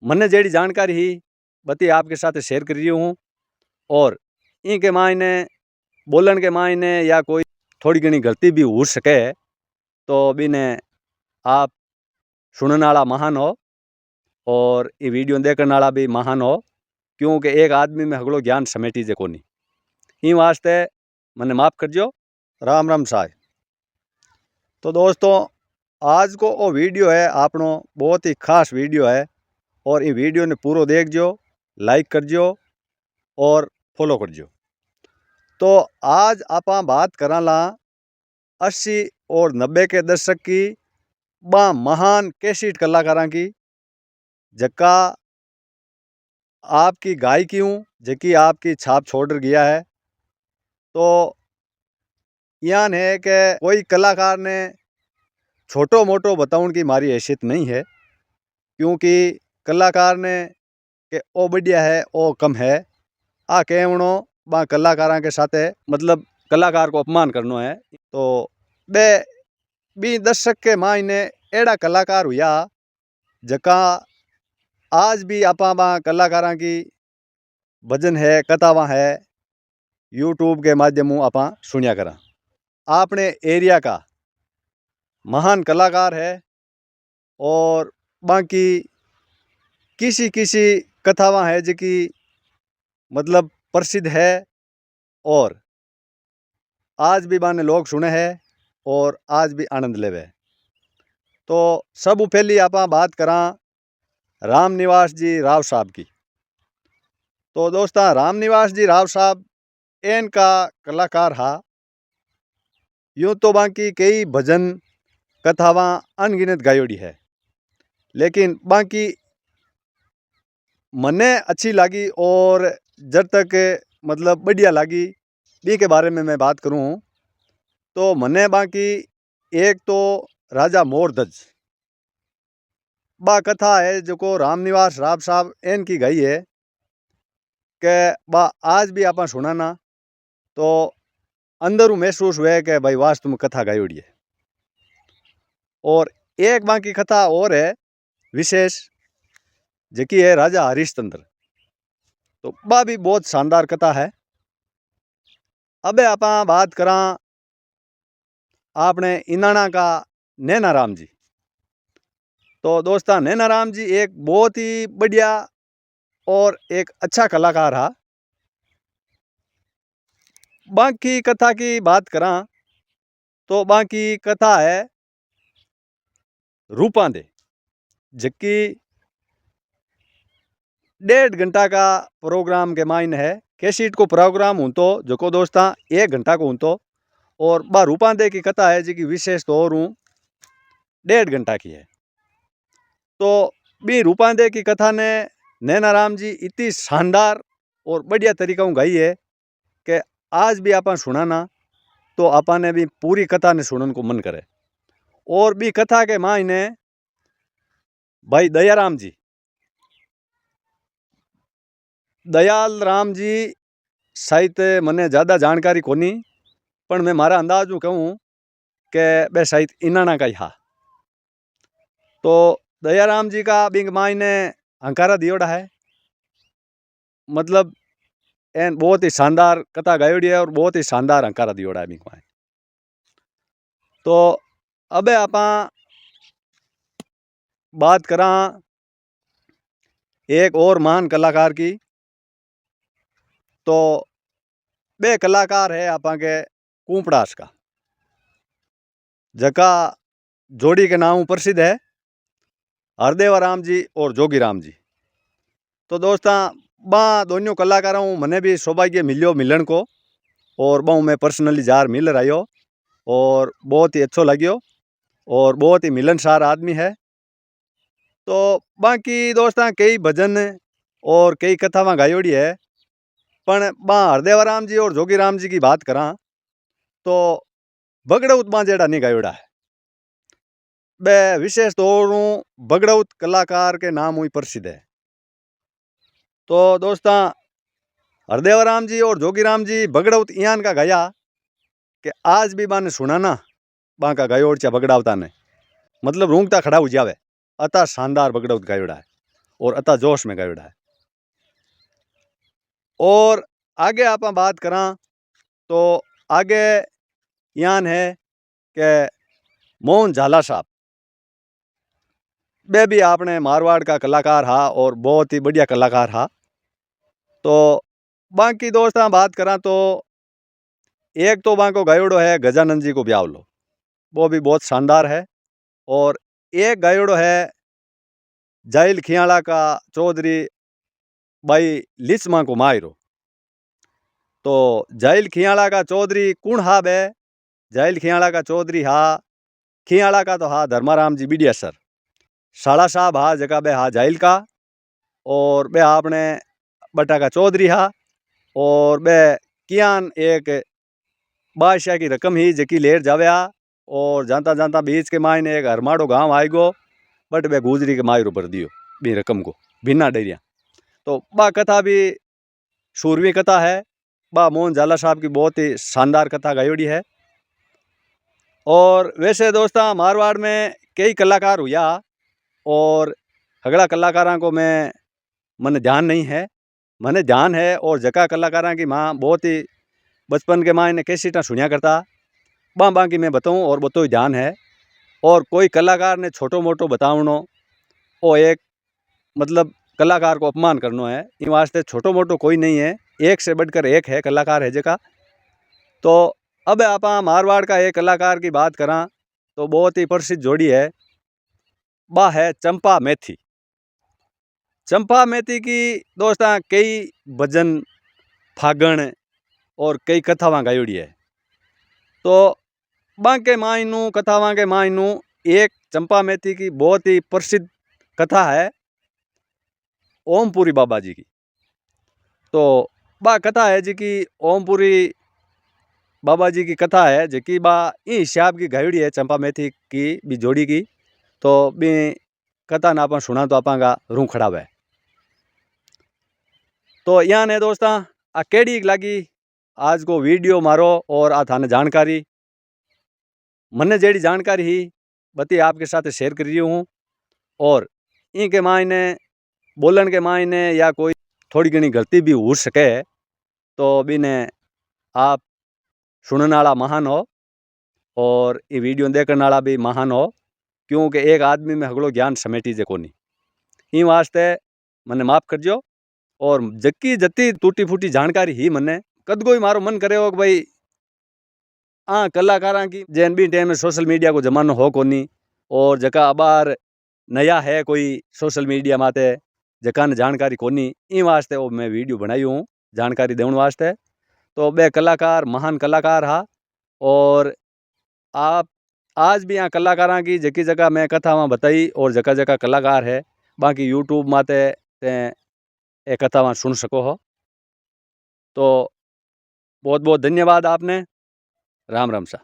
मन्ने जेड़ी जानकारी ही बती आपके साथ शेयर कर रही हूँ। और इनके मायने बोलन के मायने या कोई थोड़ी घनी गलती भी हो सके तो बिने आप सुनने वाला महान हो और ये वीडियो देखने वाला भी महान हो, क्योंकि एक आदमी में हगड़ो ज्ञान समेटी जे कोनी। ई वास्ते मने माफ़ करजो। राम राम साय। तो दोस्तों आज को वो वीडियो है आपनो बहुत ही खास वीडियो है और ये वीडियो ने पूरा देखजो, लाइक करजो और फॉलो करजो। तो आज आप बात कराला 80 और 90 के दशक की बा महान कैसेट कलाकारां की जका आपकी गायकी हूँ जकी आपकी छाप छोड़ गया है। तो यान है कि कोई कलाकार ने छोटो मोटो बताउन की मारी हैसियत नहीं है, क्योंकि कलाकार ने के ओ बढ़िया है ओ कम है आ कहवणो बा कलाकारां के साथ मतलब कलाकार को अपमान करनो है। तो बे 20 दशक के मायने एड़ा कलाकार हुआ जका आज भी आपा बा कलाकारां की भजन है कथावां है यूट्यूब के माध्यम आपा सुनिया करा। आपने एरिया का महान कलाकार है और बाकी किसी किसी कथावां है जकी मतलब प्रसिद्ध है और आज भी बाने लोग सुने हैं और आज भी आनंद लेवे। तो सब पहली आप बात करा राम निवास जी राव साहब की। तो दोस्तों राम निवास जी राव साहब एन का कलाकार हा। यूँ तो बाकी कई भजन कथावां अनगिनत गायोड़ी है, लेकिन बाकी मने अच्छी लगी और जब तक मतलब बढ़िया लगी बी के बारे में मैं बात करूँ तो मने बाकी एक तो राजा मोरध्वज बा कथा है जो को राम निवास राव साहब एन की गई है कि बा आज भी आप सुनाना तो अंदर महसूस हुए कि भाई वास्तव में कथा गायोड़ी है। और एक बाकी कथा और है विशेष जकी है राजा हरिश्चंद्र। तो बा भी बहुत शानदार कथा है। अब आप बात करा आपने इनाना का नैना राम जी। तो दोस्तों नैना राम जी एक बहुत ही बढ़िया और एक अच्छा कलाकार हा। बाकी कथा की बात करा तो बाकी कथा है रूपांदे जबकि 1.5 घंटा का प्रोग्राम के माइन है। कैसेट को प्रोग्राम हूँ तो जो दोस्ता 1 घंटा को हूँ तो और बा रूपांदे की कथा है जी विशेष तौर हूँ 1.5 घंटा की है। तो बी रूपांदे की कथा ने नैना राम जी इतनी शानदार और बढ़िया तरीका गाई है कि आज भी आप सुनाना तो आपने भी पूरी कथा ने सुनने को मन करे। और भी कथा के मायने भाई दयाराम जी दयाल राम जी शायद मने ज़्यादा जानकारी कोनी पर मैं मारा अंदाज में कहूँ कि बे शायद इनाना का ही हा। तो दयाराम जी का बिंग मायने अंकारा दियोड़ा है, मतलब एन बहुत ही शानदार कथा गायोड़ी है और बहुत ही शानदार अंकारा दियोड़ा है बिंग मायने। तो अब आप बात करा एक और महान कलाकार की। तो बे कलाकार है आप के कुंपड़ास का जका जोड़ी के नाम प्रसिद्ध है हरदेवा राम जी और जोगी राम जी। तो दोस्तां बा दोनों कलाकारों मने भी सौभाग्य मिलो मिलन को और बहु मैं पर्सनली जार मिल रहा और बहुत ही अच्छो लग्यो और बहुत ही मिलनसार आदमी है। तो बाकी दोस्तां कई भजन और कई कथावां गायोड़ी है पण बा हरदेवा राम जी और जोगी राम जी की बात करा तो बगड़ौत बा जेड़ा नहीं गायोड़ा है। बे विशेष तौर बगड़ौत कलाकार के नाम हुई प्रसिद्ध है। तो दोस्तां हरदेव राम जी और जोगी राम जी बगड़ौत इयान का गाया कि आज भी बाने सुनाना बा का गायोड़ चा बगड़ावता ने मतलब रूंगता खड़ा हो जावे। अता शानदार बगड़ौत गायोड़ा है। और अता जोश में गायोड़ा है। और आगे आप बात करा तो आगे यान है कि मोहन झाला साहब, वे भी आपने मारवाड़ का कलाकार हा और बहुत ही बढ़िया कलाकार हा। तो बाकी दोस्त बात करा तो एक तो बाको गायोड़ो है गजानंद जी को ब्यावलो, वो भी बहुत शानदार है। और एक गायोड़ो है जाइल खियाला का चौधरी भाई लिस्मा को मायरो। तो जाइल खियाला का चौधरी कौन हा बे? जाइल खियाला का चौधरी हा, खियाला का तो हा धर्माराम जी बिडिया सर, साला साहब हा जगह बे हा जाइल का, और बे आपने बटा का चौधरी हा। और बे कियान एक बादशाह की रकम ही जकी लेर जाव्या, और जाता जाता बीच के मायने एक हरमाड़ो गांव आई गो, बट बे गुजरी के मायरो पर दियो बी रकम को बिना डरिया। तो बा कथा भी सूरवी कथा है, बा मोहन झाला साहब की बहुत ही शानदार कथा गायोड़ी है। और वैसे दोस्ता मारवाड़ में कई कलाकार हुआ, और हगड़ा कलाकारों को मैंने ध्यान नहीं है, मैंने ध्यान है और जका कलाकारों की माँ बहुत ही बचपन के माँ इन्हें कैसेटा सुनिया करता, बाँ की मैं बताऊँ और वो तो ध्यान है। और कोई कलाकार ने छोटो मोटो बतावनो वो एक मतलब कलाकार को अपमान करना है, इन वास्ते छोटो मोटो कोई नहीं है, एक से बढ़कर एक है कलाकार है जका। तो अब आप मारवाड़ का एक कलाकार की बात करा तो बहुत ही प्रसिद्ध जोड़ी है, बा है चंपा मैथी। चंपा मैथी की दोस्ता कई भजन फागण और कई कथावां गायोड़ी है। तो बांके मायनू कथावां के मायनू एक चंपा मैथी की बहुत ही प्रसिद्ध कथा है ओमपुरी बाबा जी की। तो बा कथा है जी की ओमपुरी बाबा जी की कथा है जी बा ई हिसाब की गायोड़ी है चंपा मैथी की भी जोड़ी की। तो बी कथा ना अपन सुना तो आपा रूह खड़ावे। तो यहाँ ने दोस्ता आ केड़ी लागी आज को वीडियो मारो और आ थाने जानकारी मन्ने जेड़ी जानकारी ही बती आपके साथ शेयर कर रही हूँ। और ई के मायने बोलन के मायने या कोई थोड़ी घनी गलती भी हो सके तो बीने आप सुनने वाला महान हो और ये वीडियो देखने वाला भी महान हो, क्योंकि एक आदमी में हगड़ो ज्ञान समेटी जे कोनी। ई वास्ते मने माफ़ करजो। और जक्की जती टूटी फूटी जानकारी ही मने कद कोई मारो मन करे हो कि भाई कलाकारां की जैन भी टाइम में सोशल मीडिया को जमानो हो कोनी, और जका अबार नया है कोई सोशल मीडिया माते जका ने जानकारी कोनी, ई वास्ते वो मैं वीडियो बनाई हूँ जानकारी देने वास्ते। तो बे कलाकार महान कलाकार हा। और आप आज भी यहाँ कलाकारां की जकी जगह मैं कथा वहाँ बताई और जगह जगह कलाकार है बाकी यूट्यूब माते एक कथा वहाँ सुन सको हो। तो बहुत बहुत धन्यवाद आपने। राम राम सा।